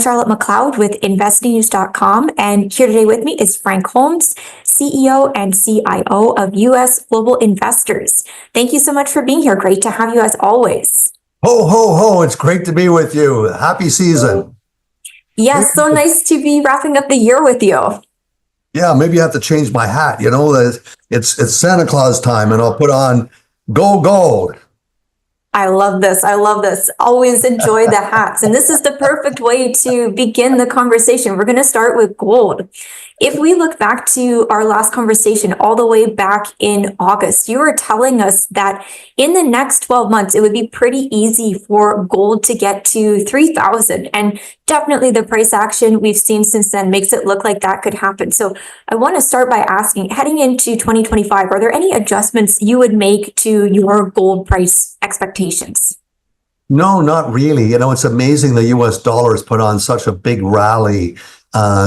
Charlotte McLeod with investingnews.com, and here today with me is Frank Holmes, CEO and CIO of US Global Investors. Thank you so much for being here. Great to have you as always. Ho, ho, ho. It's great to be with you. Happy season. Yes, so nice to be wrapping up the year with you. Yeah, maybe you have to change my hat. You know, it's Santa Claus time, and I'll put on Go Gold. I love this. I love this. Always enjoy the hats. And this is the perfect way to begin the conversation. We're going to start with gold. If we look back to our last conversation all the way back in August, you were telling us that in the next 12 months, it would be pretty easy for gold to get to 3,000. And definitely the price action we've seen since then makes it look like that could happen. So I want to start by asking, heading into 2025, are there any adjustments you would make to your gold price expectations? No, not really. You know, it's amazing the US dollar has put on such a big rally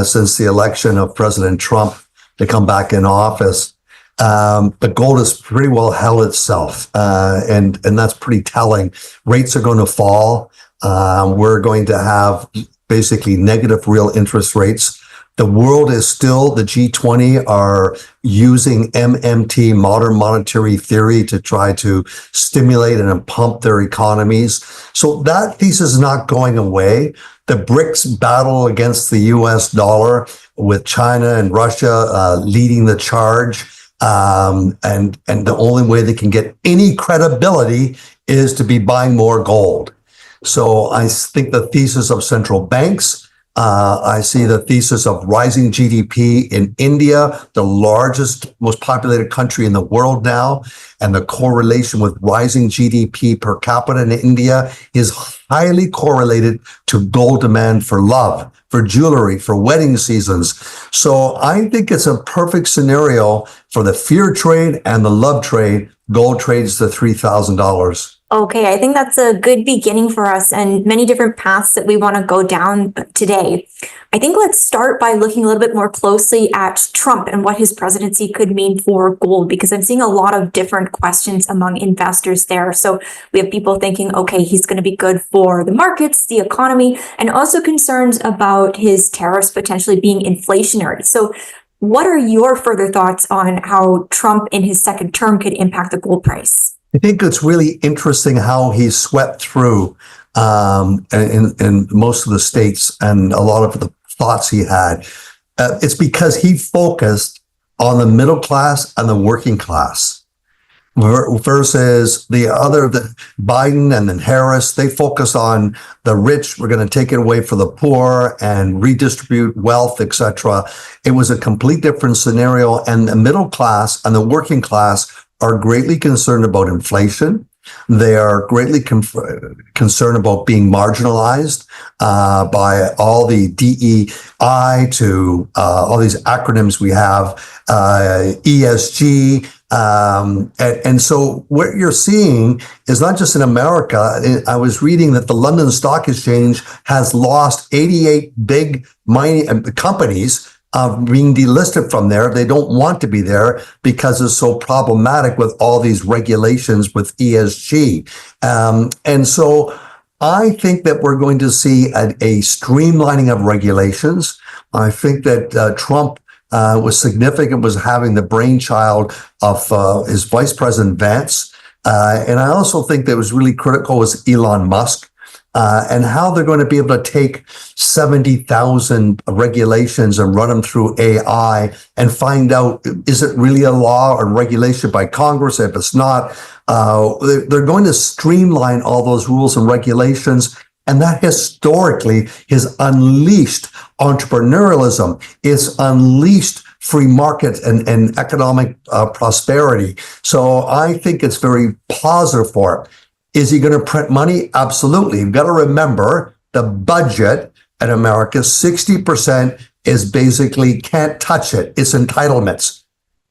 since the election of President Trump to come back in office. But gold has pretty well held itself, and that's pretty telling. Rates are going to fall. We're going to have basically negative real interest rates. The world is still, the G20 are using MMT, modern monetary theory, to try to stimulate and pump their economies. So that thesis is not going away. The BRICS battle against the US dollar, with China and Russia leading the charge. And the only way they can get any credibility is to be buying more gold. So I think the thesis of central banks, I see the thesis of rising GDP in India, the largest, most populated country in the world now, and the correlation with rising GDP per capita in India is highly correlated to gold demand for love, for jewelry, for wedding seasons. So I think it's a perfect scenario for the fear trade and the love trade. Gold trades to $3,000. Okay, I think that's a good beginning for us and many different paths that we want to go down today. I think let's start by looking a little bit more closely at Trump and what his presidency could mean for gold, because I'm seeing a lot of different questions among investors there. So we have people thinking, okay, he's going to be good for the markets, the economy, and also concerns about his tariffs potentially being inflationary. So what are your further thoughts on how Trump in his second term could impact the gold price? I think it's really interesting how he swept through in most of the states and a lot of the thoughts he had. It's because he focused on the middle class and the working class versus the Biden and then Harris. They focus on the rich. We're going to take it away from the poor and redistribute wealth, etc. It was a complete different scenario. And the middle class and the working class are greatly concerned about inflation. They are greatly concerned about being marginalized by all the DEI to all these acronyms we have, ESG. And so what you're seeing is not just in America. I was reading that the London Stock Exchange has lost 88 big mining companies being delisted from there. They don't want to be there because it's so problematic with all these regulations with ESG. And so I think that we're going to see a streamlining of regulations. I think that Trump was significant, was having the brainchild of his Vice President Vance. And I also think that was really critical was Elon Musk. And how they're going to be able to take 70,000 regulations and run them through AI and find out, is it really a law or regulation by Congress? If it's not, they're going to streamline all those rules and regulations. And that historically has unleashed entrepreneurialism, it's unleashed free market and economic prosperity. So I think it's very positive for it. Is he going to print money? Absolutely. You've got to remember the budget in America, 60% is basically can't touch it. It's entitlements.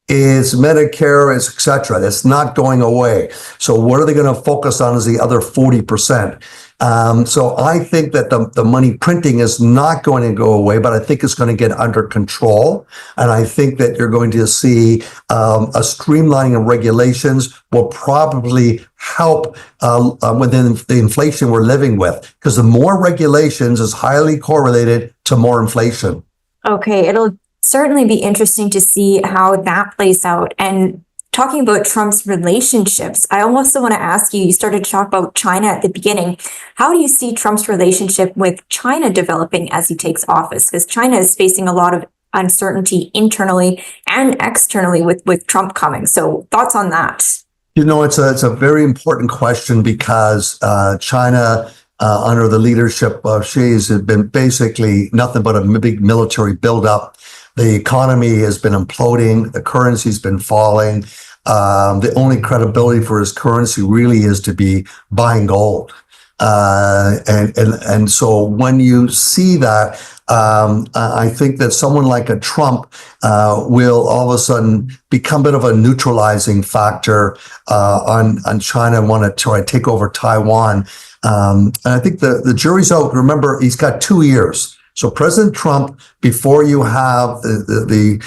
It's Medicare, it's et cetera. That's not going away. So what are they going to focus on is the other 40%. So I think that the money printing is not going to go away, but I think it's going to get under control. And I think that you're going to see a streamlining of regulations will probably help within the inflation we're living with, because the more regulations is highly correlated to more inflation. Okay, it'll certainly be interesting to see how that plays out. And talking about Trump's relationships, I also want to ask you, you started to talk about China at the beginning. How do you see Trump's relationship with China developing as he takes office? Because China is facing a lot of uncertainty internally and externally with Trump coming. So thoughts on that? You know, it's a very important question, because China, under the leadership of Xi, has been basically nothing but a big military buildup. The economy has been imploding. The currency's been falling. The only credibility for his currency really is to be buying gold. And so when you see that, I think that someone like a Trump will all of a sudden become a bit of a neutralizing factor on China and want to try to take over Taiwan. And I think the jury's out. Remember, he's got 2 years. So President Trump, before you have the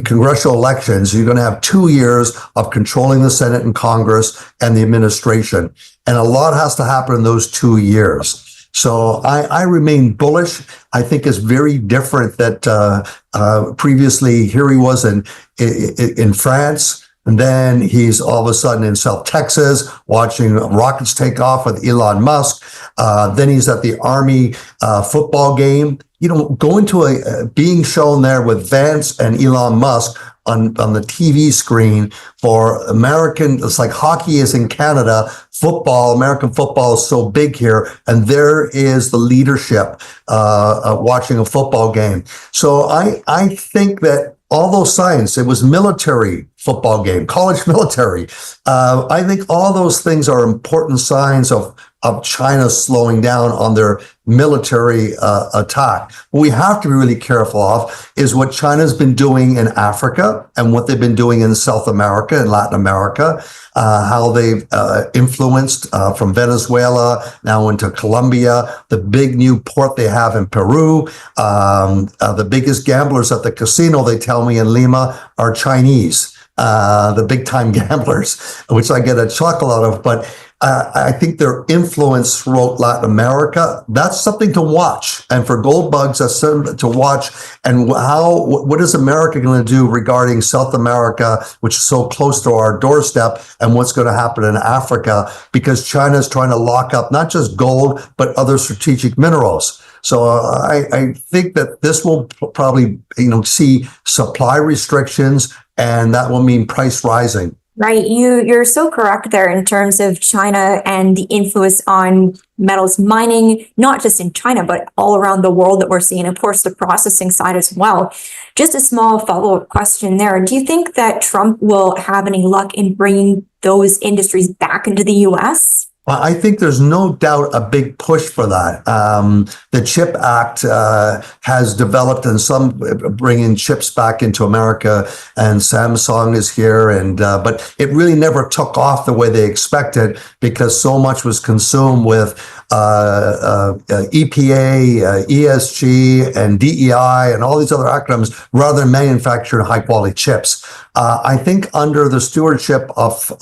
congressional elections, you're going to have 2 years of controlling the Senate and Congress and the administration. And a lot has to happen in those 2 years. So I remain bullish. I think it's very different that previously here he was in France. And then he's all of a sudden in South Texas watching rockets take off with Elon Musk. Then he's at the Army football game. You know, going to being shown there with Vance and Elon Musk on the TV screen for American. It's like hockey is in Canada. Football, American football is so big here. And there is the leadership watching a football game. So I think that all those signs, it was military football game, college military. I think all those things are important signs of China slowing down on their military attack. What we have to be really careful of is what China's been doing in Africa and what they've been doing in South America and Latin America, how they've influenced from Venezuela now into Colombia, the big new port they have in Peru, the biggest gamblers at the casino, they tell me in Lima, are Chinese, the big time gamblers, which I get a chuckle out of. But I think their influence throughout Latin America, that's something to watch. And for gold bugs, that's something to watch. And what is America going to do regarding South America, which is so close to our doorstep, and what's going to happen in Africa? Because China is trying to lock up not just gold, but other strategic minerals. So I think that this will probably, see supply restrictions, and that will mean price rising. Right. You're so correct there in terms of China and the influence on metals mining, not just in China, but all around the world that we're seeing, of course, the processing side as well. Just a small follow-up question there. Do you think that Trump will have any luck in bringing those industries back into the U.S.? I think there's no doubt a big push for that. The CHIP Act has developed, and some bringing chips back into America, and Samsung is here, but it really never took off the way they expected, because so much was consumed with EPA, ESG, and DEI, and all these other acronyms, rather than manufacturing high-quality chips. I think under the stewardship of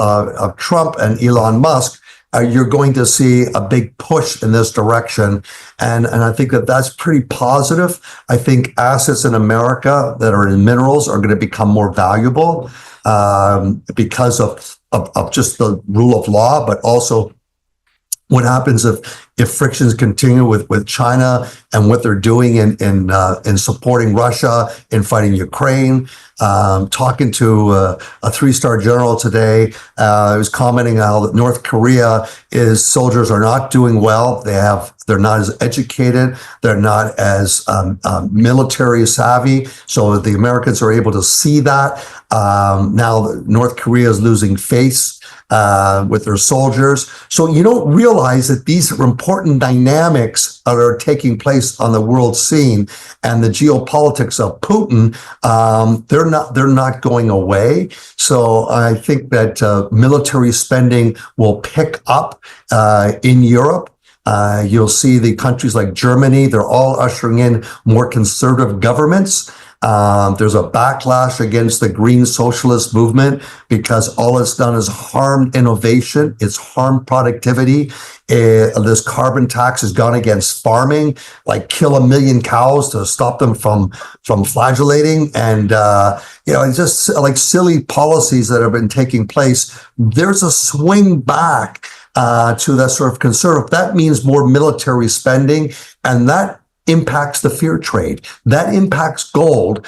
Trump and Elon Musk, you're going to see a big push in this direction. And I think that that's pretty positive. I think assets in America that are in minerals are going to become more valuable because of just the rule of law, but also what happens if frictions continue with China and what they're doing in supporting Russia in fighting Ukraine. Talking to a three-star general today, I was commenting how that North Korea soldiers are not doing well. They're not as educated. They're not as military savvy. So the Americans are able to see that. Now North Korea is losing face with their soldiers. So you don't realize that these are important dynamics that are taking place on the world scene, and the geopolitics of Putin, they're not going away. So I think that military spending will pick up in Europe. You'll see the countries like Germany, they're all ushering in more conservative governments. There's a backlash against the green socialist movement because all it's done is harm innovation. It's harmed productivity. This carbon tax has gone against farming, like kill 1 million cows to stop them from flagellating. And, it's just like silly policies that have been taking place. There's a swing back to that sort of conservative. That means more military spending, and that impacts the fear trade. That impacts gold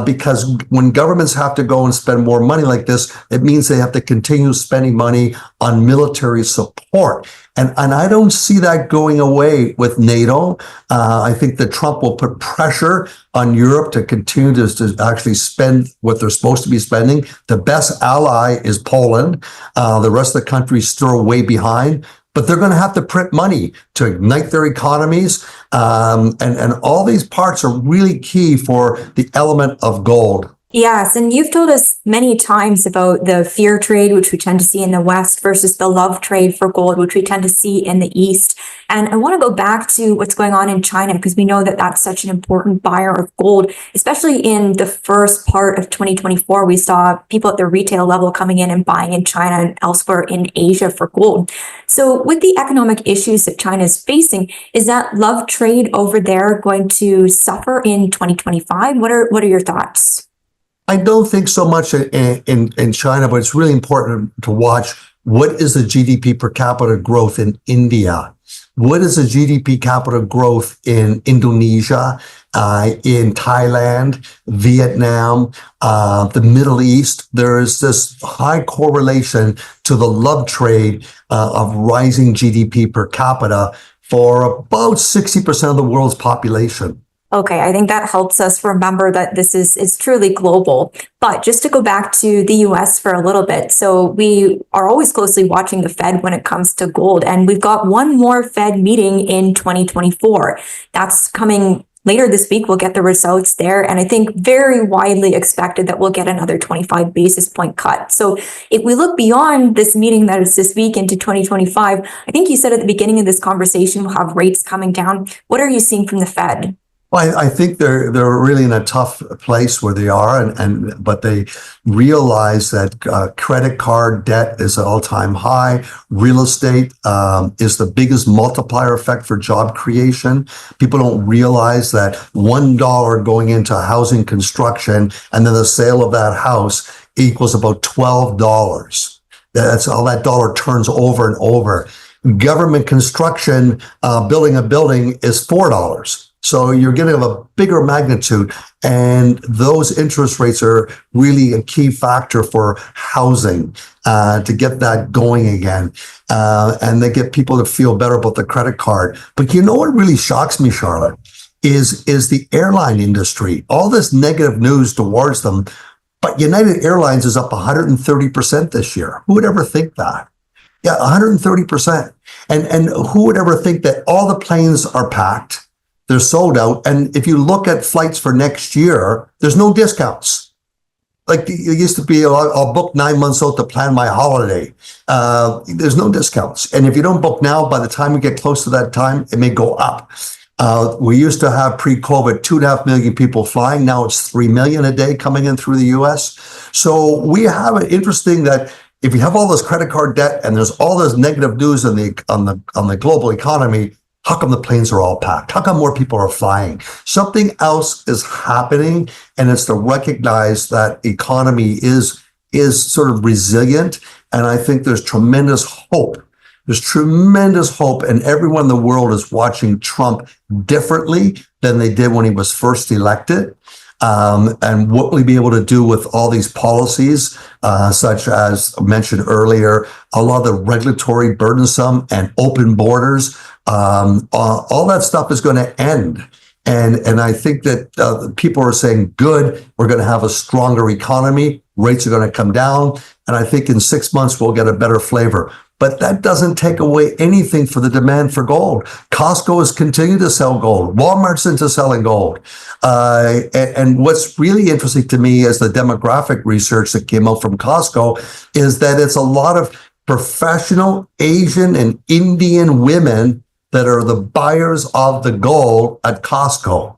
because when governments have to go and spend more money like this, it means they have to continue spending money on military support. And I don't see that going away with NATO. I think that Trump will put pressure on Europe to continue to actually spend what they're supposed to be spending. The best ally is Poland. The rest of the countries still way behind. But they're going to have to print money to ignite their economies. And all these parts are really key for the element of gold. Yes, and you've told us many times about the fear trade, which we tend to see in the West, versus the love trade for gold, which we tend to see in the East. And I want to go back to what's going on in China, because we know that that's such an important buyer of gold, especially in the first part of 2024. We saw people at the retail level coming in and buying in China and elsewhere in Asia for gold. So with the economic issues that China is facing, is that love trade over there going to suffer in 2025? What are your thoughts? I don't think so much in China, but it's really important to watch what is the GDP per capita growth in India? What is the GDP capita growth in Indonesia, in Thailand, Vietnam, the Middle East? There is this high correlation to the love trade of rising GDP per capita for about 60% of the world's population. Okay, I think that helps us remember that this is truly global. But just to go back to the US for a little bit, so we are always closely watching the Fed when it comes to gold, and we've got one more Fed meeting in 2024. That's coming later this week. We'll get the results there, and I think very widely expected that we'll get another 25 basis point cut. So if we look beyond this meeting that is this week into 2025, I think you said at the beginning of this conversation we'll have rates coming down. What are you seeing from the Fed? Well, I think they're really in a tough place where they are, but they realize that credit card debt is at all-time high. Real estate is the biggest multiplier effect for job creation. People don't realize that $1 going into housing construction and then the sale of that house equals about $12. That's all that dollar turns over and over. Government construction, building a building is $4. So you're getting a bigger magnitude, and those interest rates are really a key factor for housing to get that going again, and they get people to feel better about the credit card. But you know what really shocks me, Charlotte, is the airline industry. All this negative news towards them, but United Airlines is up 130% this year. Who would ever think that? Yeah, 130%. And who would ever think that all the planes are packed? They're sold out. And if you look at flights for next year, there's no discounts. Like it used to be, I'll book 9 months out to plan my holiday. There's no discounts. And if you don't book now, by the time we get close to that time, it may go up. We used to have pre-COVID 2.5 million people flying. Now it's 3 million a day coming in through the US. So we have an interesting that if you have all this credit card debt and there's all this negative news on the global economy, how come the planes are all packed? How come more people are flying? Something else is happening, and it's to recognize that economy is sort of resilient. And I think there's tremendous hope. There's tremendous hope, and everyone in the world is watching Trump differently than they did when he was first elected. And what we'll be able to do with all these policies, such as mentioned earlier, a lot of the regulatory burdensome and open borders, all that stuff is going to end. And I think that people are saying, good, we're going to have a stronger economy, rates are going to come down. And I think in 6 months, we'll get a better flavor. But that doesn't take away anything for the demand for gold. Costco is continuing to sell gold. Walmart's into selling gold. And what's really interesting to me is the demographic research that came out from Costco is that it's a lot of professional Asian and Indian women that are the buyers of the gold at Costco.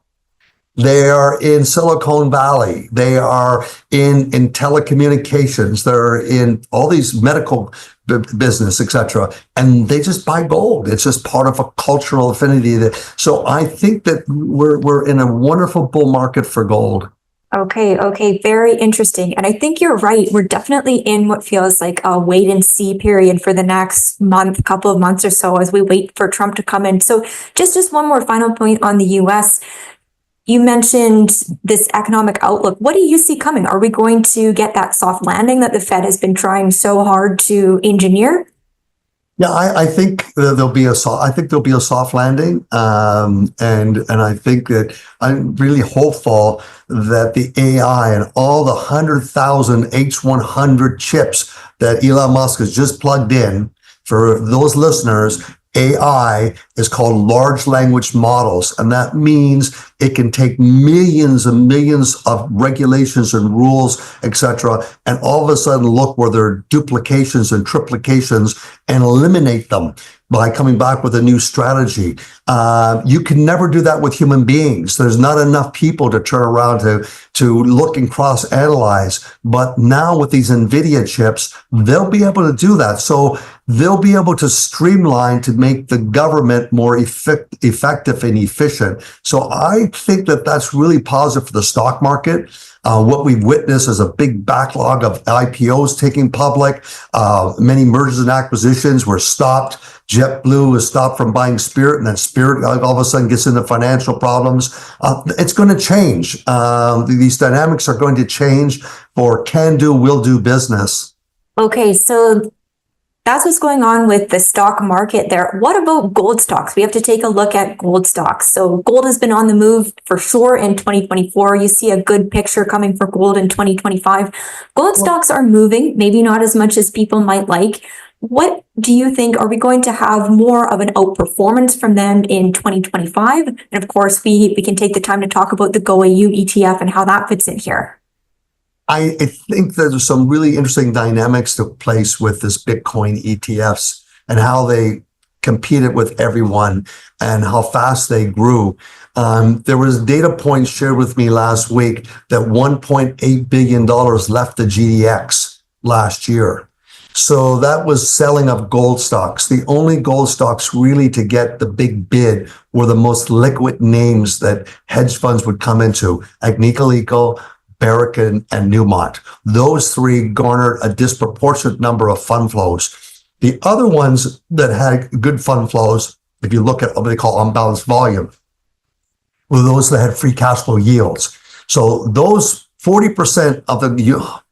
They are in Silicon Valley. They are in telecommunications. They're in all these medical business, etc. And they just buy gold. It's just part of a cultural affinity. So I think that we're in a wonderful bull market for gold. Okay, very interesting. And I think you're right. We're definitely in what feels like a wait and see period for the next month, couple of months or so as we wait for Trump to come in. So just one more final point on the US. You mentioned this economic outlook. What do you see coming? Are we going to get that soft landing that the Fed has been trying so hard to engineer? Yeah, I think there'll be a soft landing, and I think that I'm really hopeful that the AI and all the 100,000 H100 chips that Elon Musk has just plugged in, for those listeners, AI is called large language models, and that means it can take millions and millions of regulations and rules, etc., and all of a sudden look where there are duplications and triplications and eliminate them by coming back with a new strategy. You can never do that with human beings. There's not enough people to turn around to look and cross-analyze. But now with these NVIDIA chips, they'll be able to do that. So they'll be able to streamline to make the government more effective and efficient. So I think that that's really positive for the stock market. What we've witnessed is a big backlog of IPOs taking public. Many mergers and acquisitions were stopped. JetBlue was stopped from buying Spirit, and then Spirit all of a sudden gets into financial problems. It's going to change. These dynamics are going to change for can-do, will-do business. Okay, so that's what's going on with the stock market there. What about gold stocks? We have to take a look at gold stocks. So gold has been on the move for sure in 2024. You see a good picture coming for gold in 2025. Gold stocks are moving, maybe not as much as people might like. What do you think? Are we going to have more of an outperformance from them in 2025? And of course, we can take the time to talk about the GoAU ETF and how that fits in here. I think there's some really interesting dynamics took place with this Bitcoin ETFs and how they competed with everyone and how fast they grew. There was data points shared with me last week that $1.8 billion left the GDX last year. So that was selling of gold stocks. The only gold stocks really to get the big bid were the most liquid names that hedge funds would come into: Agnico Eagle, Barrick, and Newmont. Those three garnered a disproportionate number of fund flows. The other ones that had good fund flows, if you look at what they call unbalanced volume, were those that had free cash flow yields. So those 40% of the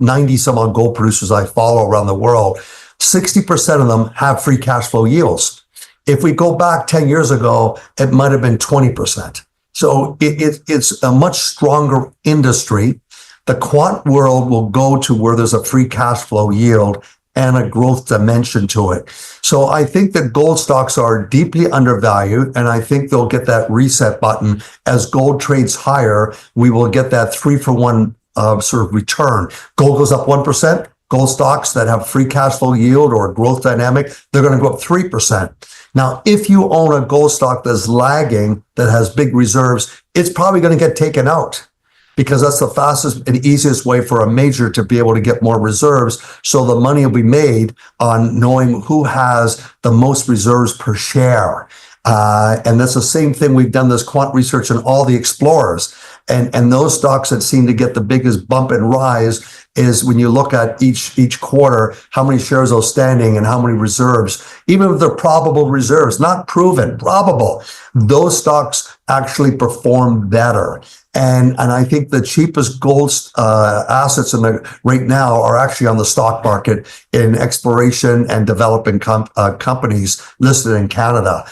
90 some odd gold producers I follow around the world, 60% of them have free cash flow yields. If we go back 10 years ago, it might have been 20%. So it's a much stronger industry. The quant world will go to where there's a free cash flow yield and a growth dimension to it. So I think that gold stocks are deeply undervalued, and I think they'll get that reset button. As gold trades higher, we will get that 3-for-1 sort of return. Gold goes up 1%. Gold stocks that have free cash flow yield or growth dynamic, they're going to go up 3%. Now, if you own a gold stock that's lagging, that has big reserves, it's probably going to get taken out, because that's the fastest and easiest way for a major to be able to get more reserves. So the money will be made on knowing who has the most reserves per share. And that's the same thing. We've done this quant research on all the explorers, and those stocks that seem to get the biggest bump and rise is when you look at each quarter, how many shares outstanding and how many reserves, even if they're probable reserves, not proven, probable, those stocks actually perform better. And I think the cheapest gold assets right now are actually on the stock market in exploration and developing companies listed in Canada.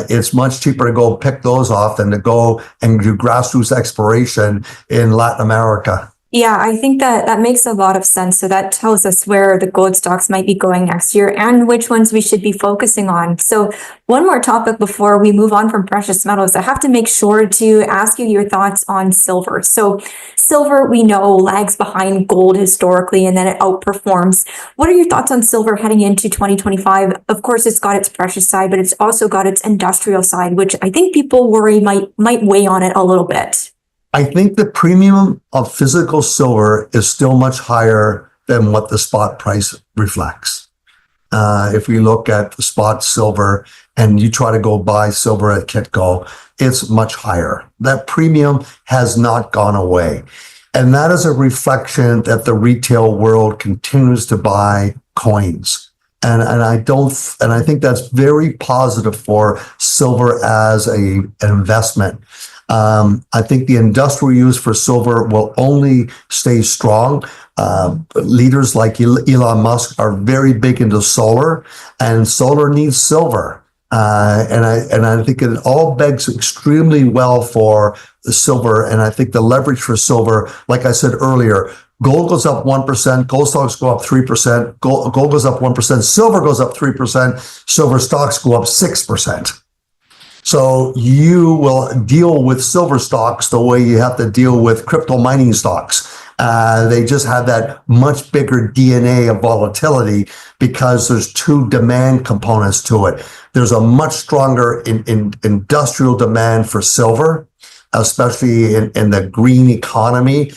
It's much cheaper to go pick those off than to go and do grassroots exploration in Latin America. Yeah, I think that makes a lot of sense. So that tells us where the gold stocks might be going next year and which ones we should be focusing on. So one more topic before we move on from precious metals, I have to make sure to ask you your thoughts on silver. So silver, we know, lags behind gold historically, and then it outperforms. What are your thoughts on silver heading into 2025? Of course, it's got its precious side, but it's also got its industrial side, which I think people worry might weigh on it a little bit. I think the premium of physical silver is still much higher than what the spot price reflects. If we look at the spot silver and you try to go buy silver at Kitco, it's much higher. That premium has not gone away. And that is a reflection that the retail world continues to buy coins. And I think that's very positive for silver as an investment. I think the industrial use for silver will only stay strong. Leaders like Elon Musk are very big into solar, and solar needs silver. And I think it all begs extremely well for the silver. And I think the leverage for silver, like I said earlier, gold goes up 1%, gold stocks go up 3%, gold goes up 1%, silver goes up 3%, silver stocks go up 6%. So you will deal with silver stocks the way you have to deal with crypto mining stocks. They just have that much bigger DNA of volatility because there's two demand components to it. There's a much stronger industrial demand for silver, especially in the green economy,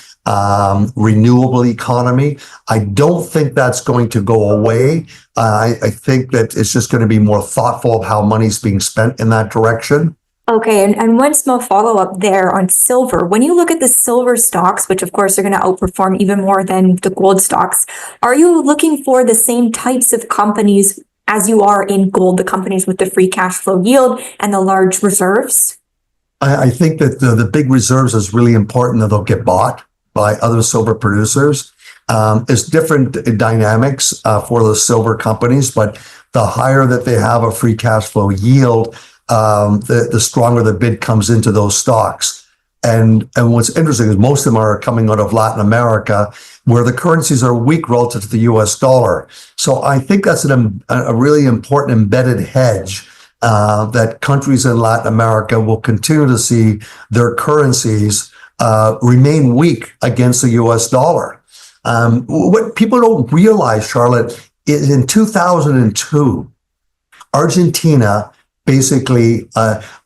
renewable economy. I don't think that's going to go away. I think that it's just going to be more thoughtful of how money's being spent in that direction. Okay, and one small follow-up there on silver. When you look at the silver stocks, which of course are going to outperform even more than the gold stocks, are you looking for the same types of companies as you are in gold, the companies with the free cash flow yield and the large reserves? I think that the big reserves is really important that they'll get bought by other silver producers. It's different dynamics for the silver companies, but the higher that they have a free cash flow yield, the stronger the bid comes into those stocks. And what's interesting is most of them are coming out of Latin America, where the currencies are weak relative to the US dollar. So I think that's a really important embedded hedge that countries in Latin America will continue to see their currencies remain weak against the US dollar. What people don't realize, Charlotte, is in 2002, Argentina basically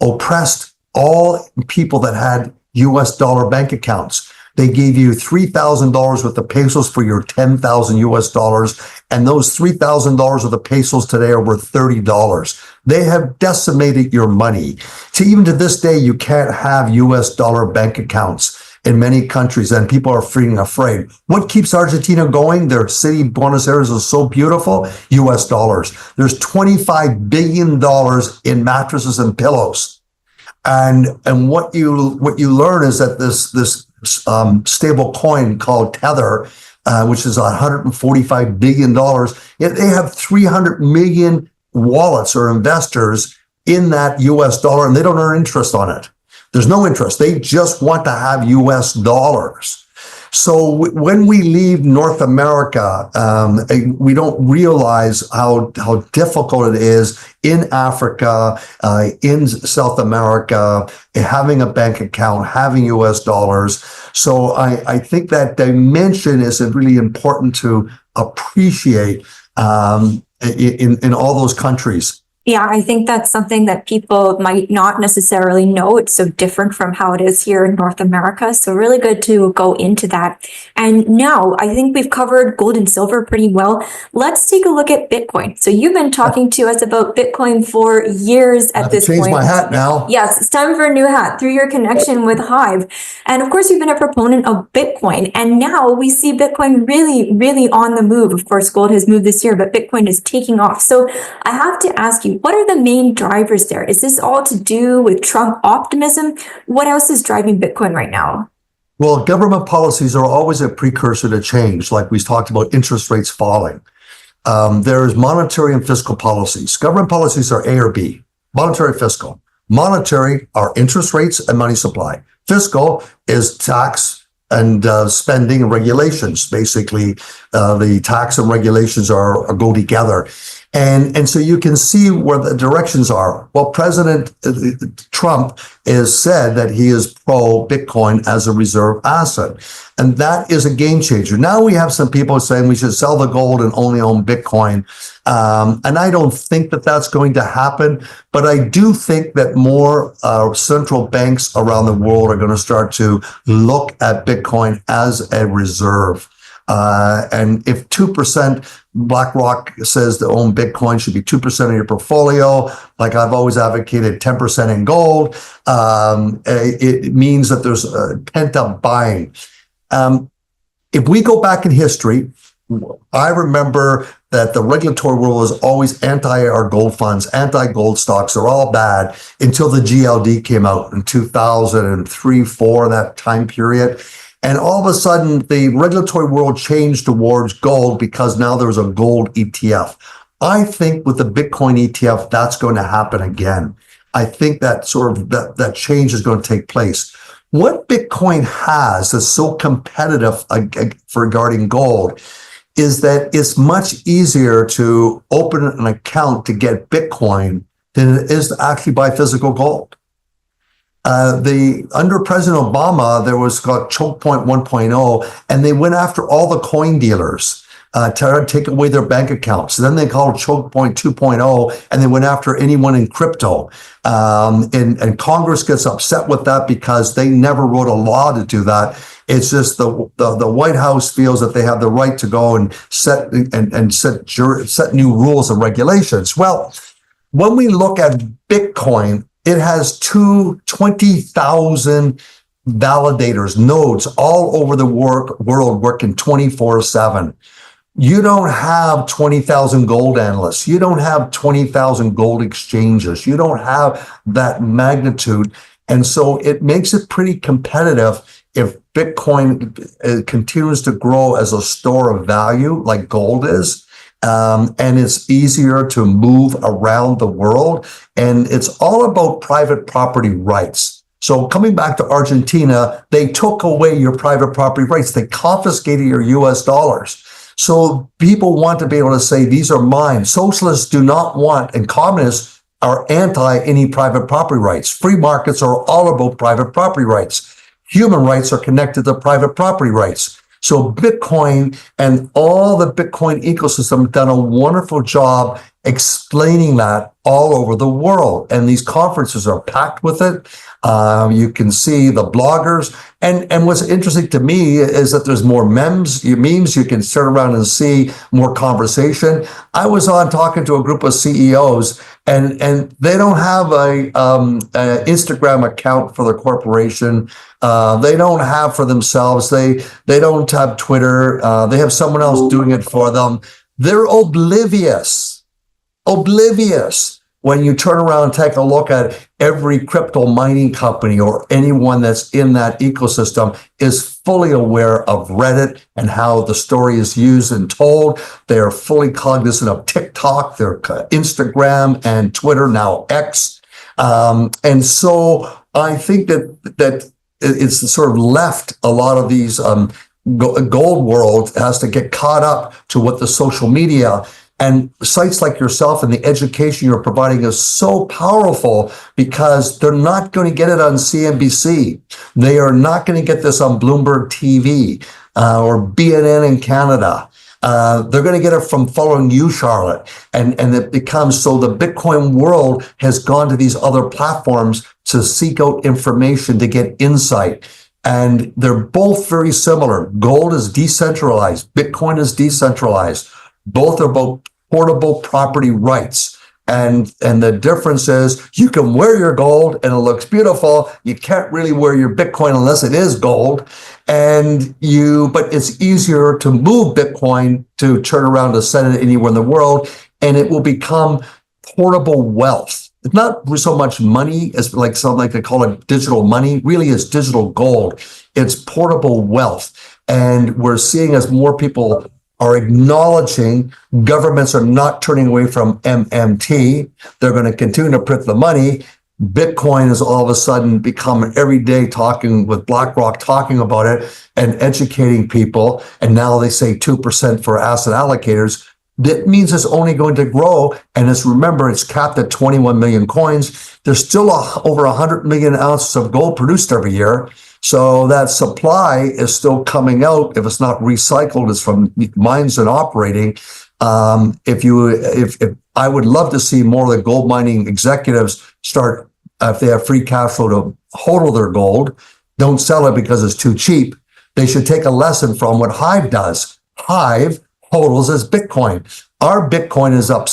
oppressed all people that had US dollar bank accounts. They gave you $3,000 worth of pesos for your 10,000 US dollars, and those $3,000 worth of pesos today are worth $30. They have decimated your money. Even to this day, you can't have US dollar bank accounts in many countries, and people are feeling afraid. What keeps Argentina going? Their city, Buenos Aires, is so beautiful. US dollars. There's $25 billion in mattresses and pillows. And what you learn is that this stable coin called Tether, which is $145 billion, they have 300 million wallets or investors in that US dollar, and they don't earn interest on it. There's no interest. They just want to have US dollars. So when we leave North America, we don't realize how difficult it is in Africa, in South America, having a bank account, having US dollars. So I think that dimension is really important to appreciate in all those countries. Yeah, I think that's something that people might not necessarily know. It's so different from how it is here in North America. So really good to go into that. And now I think we've covered gold and silver pretty well. Let's take a look at Bitcoin. So you've been talking to us about Bitcoin for years at this point. I have to change my hat now. Yes, it's time for a new hat through your connection with Hive. And of course, you've been a proponent of Bitcoin. And now we see Bitcoin really, really on the move. Of course, gold has moved this year, but Bitcoin is taking off. So I have to ask you, what are the main drivers there? Is this all to do with Trump optimism? What else is driving Bitcoin right now? Well, government policies are always a precursor to change, like we talked about interest rates falling. There's monetary and fiscal policies. Government policies are A or B, monetary, fiscal. Monetary are interest rates and money supply. Fiscal is tax spending and regulations. Basically, the tax and regulations go together. And so you can see where the directions are. Well, President Trump has said that he is pro Bitcoin as a reserve asset. And that is a game changer. Now we have some people saying we should sell the gold and only own Bitcoin. And I don't think that that's going to happen. But I do think that more central banks around the world are going to start to look at Bitcoin as a reserve. And if 2%, BlackRock says to own Bitcoin should be 2% of your portfolio, like I've always advocated 10% in gold, it means that there's pent-up buying. If we go back in history, I remember that the regulatory world was always anti our gold funds, anti-gold stocks. They're all bad until the GLD came out in 2003, 4, that time period. And all of a sudden, the regulatory world changed towards gold because now there's a gold ETF. I think with the Bitcoin ETF, that's going to happen again. I think that that change is going to take place. What Bitcoin has that's so competitive regarding gold is that it's much easier to open an account to get Bitcoin than it is to actually buy physical gold. Under President Obama, there was called Choke Point 1.0, and they went after all the coin dealers to take away their bank accounts. Then they called Choke Point 2.0, and they went after anyone in crypto. And Congress gets upset with that because they never wrote a law to do that. It's just the White House feels that they have the right to go and set new rules and regulations. Well, when we look at Bitcoin, it has 20,000 validators, nodes all over the world working 24/7. You don't have 20,000 gold analysts. You don't have 20,000 gold exchanges. You don't have that magnitude. And so it makes it pretty competitive if Bitcoin continues to grow as a store of value like gold is. And it's easier to move around the world. And it's all about private property rights. So coming back to Argentina, they took away your private property rights. They confiscated your US dollars. So people want to be able to say, these are mine. Socialists do not want, and communists are anti any private property rights. Free markets are all about private property rights. Human rights are connected to private property rights. So Bitcoin and all the Bitcoin ecosystem have done a wonderful job explaining that all over the world. And these conferences are packed with it. You can see the bloggers. And what's interesting to me is that there's more memes. You can sit around and see more conversation. I was on talking to a group of CEOs, and they don't have an Instagram account for their corporation. They don't have for themselves. They don't have Twitter. They have someone else doing it for them. They're oblivious when you turn around and take a look at every crypto mining company or anyone that's in that ecosystem is fully aware of Reddit and how the story is used and told. They are fully cognizant of TikTok, their Instagram and Twitter, now X. And so I think that it's sort of left a lot of these gold world has to get caught up to what the social media and sites like yourself and the education you're providing is so powerful because they're not going to get it on CNBC. They are not going to get this on Bloomberg TV or BNN in Canada. They're going to get it from following you, Charlotte. And it becomes, so the Bitcoin world has gone to these other platforms to seek out information, to get insight. And they're both very similar. Gold is decentralized. Bitcoin is decentralized. Both are about portable property rights. And the difference is you can wear your gold and it looks beautiful. You can't really wear your Bitcoin unless it is gold. But it's easier to move Bitcoin to turn around to send it anywhere in the world, and it will become portable wealth. It's not so much money as like they call it digital money. Really, it's digital gold. It's portable wealth. And we're seeing as more people are acknowledging governments are not turning away from MMT. They're going to continue to print the money. Bitcoin has all of a sudden become every day talking with BlackRock, talking about it and educating people. And now they say 2% for asset allocators. That means it's only going to grow. And remember, it's capped at 21 million coins. There's still over 100 million ounces of gold produced every year. So that supply is still coming out. If it's not recycled, it's from mines and operating. If I would love to see more of the gold mining executives start, if they have free cash flow, to hodl their gold, don't sell it because it's too cheap. They should take a lesson from what Hive does. Hive hodls as Bitcoin. Our Bitcoin is up.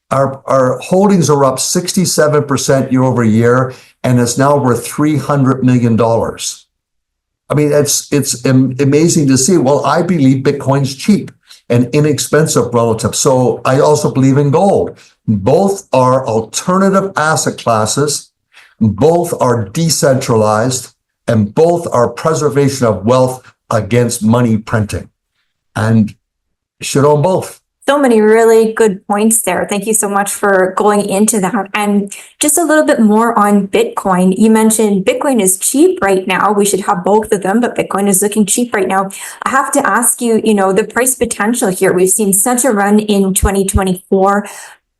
Our holdings are up 67% year over year, and it's now worth $300 million. I mean, it's amazing to see. Well, I believe Bitcoin's cheap and inexpensive relative. So I also believe in gold. Both are alternative asset classes. Both are decentralized, and both are preservation of wealth against money printing. And you should own both. So many really good points there. Thank you so much for going into that. And just a little bit more on Bitcoin. You mentioned Bitcoin is cheap right now. We should have both of them, but Bitcoin is looking cheap right now. I have to ask you, the price potential here. We've seen such a run in 2024.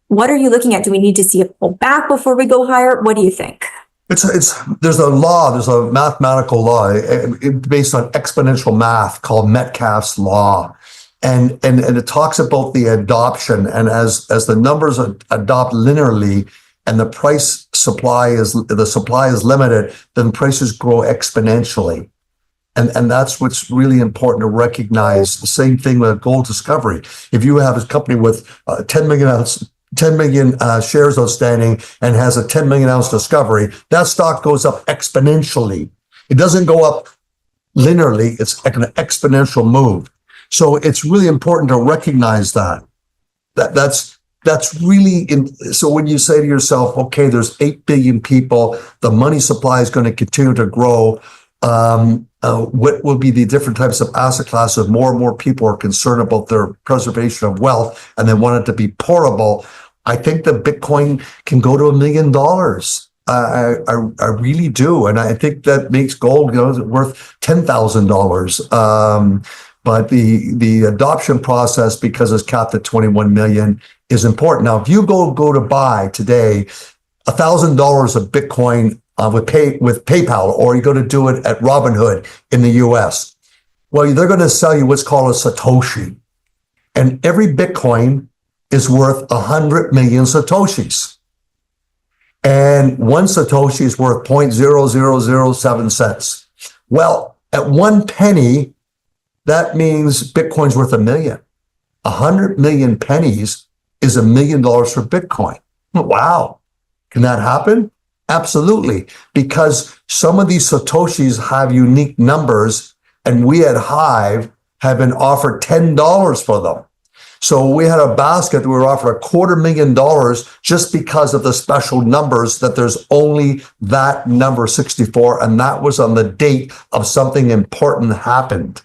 What are you looking at? Do we need to see it pull back before we go higher? What do you think? There's a mathematical law based on exponential math called Metcalfe's law. And it talks about the adoption, and as the numbers adopt linearly and the supply is limited, then prices grow exponentially. And that's what's really important to recognize. The same thing with gold discovery. If you have a company with 10 million shares outstanding and has a 10 million ounce discovery, that stock goes up exponentially. It doesn't go up linearly. It's like an exponential move. So it's really important to recognize that's really so when you say to yourself, okay, there's 8 billion people, the money supply is going to continue to grow. What will be the different types of asset classes? More and more people are concerned about their preservation of wealth and they want it to be portable. I think that Bitcoin can go to $1 million. I really do. And I think that makes gold worth $10,000. But the adoption process, because it's capped at 21 million, is important. Now, if you go to buy today $1,000 of Bitcoin with PayPal, or you go to do it at Robinhood in the US, well, they're going to sell you what's called a Satoshi. And every Bitcoin is worth 100 million Satoshis. And one Satoshi is worth 0.0007 cents. Well, at 1 penny, that means Bitcoin's worth $1 million. 100 million pennies is $1 million for Bitcoin. Wow. Can that happen? Absolutely. Because some of these Satoshis have unique numbers, and we at Hive have been offered $10 for them. So we had a basket, we were offered $250,000 just because of the special numbers, that there's only that number 64, and that was on the date of something important happened.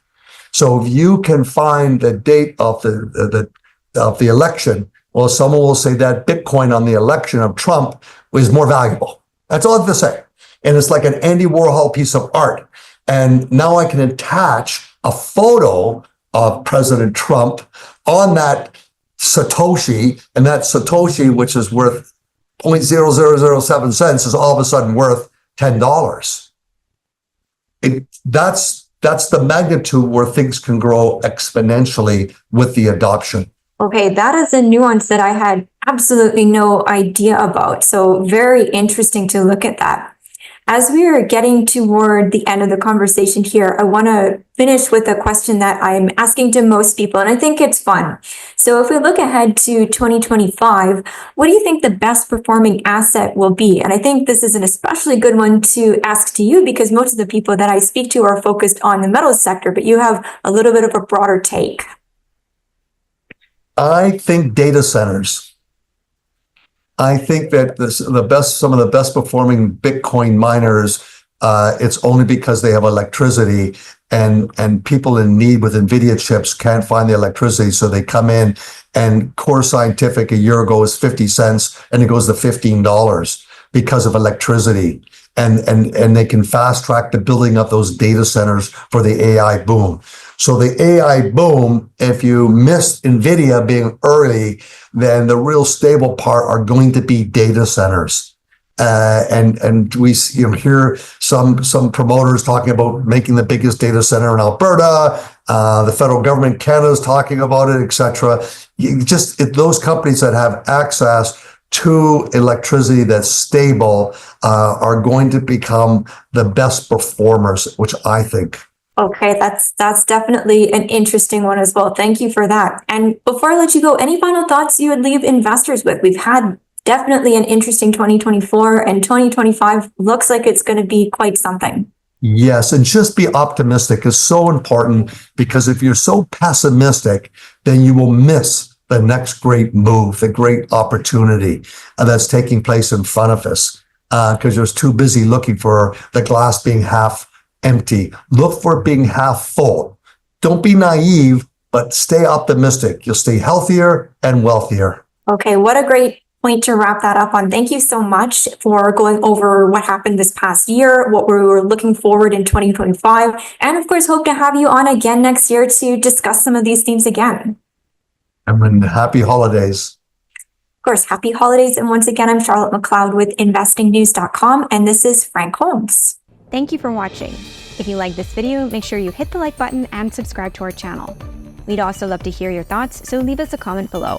So if you can find the date of the election, well, someone will say that Bitcoin on the election of Trump was more valuable. That's all I have to say. And it's like an Andy Warhol piece of art. And now I can attach a photo of President Trump on that Satoshi, and that Satoshi, which is worth 0.0007 cents, is all of a sudden worth $10. That's the magnitude where things can grow exponentially with the adoption. Okay, that is a nuance that I had absolutely no idea about. So very interesting to look at that. As we are getting toward the end of the conversation here, I want to finish with a question that I'm asking to most people, and I think it's fun. So if we look ahead to 2025, what do you think the best performing asset will be? And I think this is an especially good one to ask to you, because most of the people that I speak to are focused on the metals sector, but you have a little bit of a broader take. I think data centers. I think that some of the best performing Bitcoin miners, it's only because they have electricity, and people in need with NVIDIA chips can't find the electricity. So they come in, and Core Scientific a year ago was 50 cents and it goes to $15. because of electricity. And they can fast track the building of those data centers for the AI boom. So the AI boom, if you miss NVIDIA being early, then the real stable part are going to be data centers. And we hear some promoters talking about making the biggest data center in Alberta. The federal government, Canada, is talking about it, etc. Those companies that have access to electricity that's stable are going to become the best performers, which I think. Okay, that's definitely an interesting one as well. Thank you for that. And before I let you go, any final thoughts you would leave investors with? We've had definitely an interesting 2024, and 2025 looks like it's going to be quite something. Yes, and just be optimistic is so important, because if you're so pessimistic, then you will miss the next great move, the great opportunity that's taking place in front of us, because you're too busy looking for the glass being half empty. Look for it being half full. Don't be naive, but stay optimistic. You'll stay healthier and wealthier. Okay, what a great point to wrap that up on. Thank you so much for going over what happened this past year, what we were looking forward in 2025, and of course, hope to have you on again next year to discuss some of these themes again. And happy holidays. Of course, happy holidays. And once again, I'm Charlotte McLeod with investingnews.com, and this is Frank Holmes. Thank you for watching. If you like this video, make sure you hit the like button and subscribe to our channel. We'd also love to hear your thoughts, so leave us a comment below.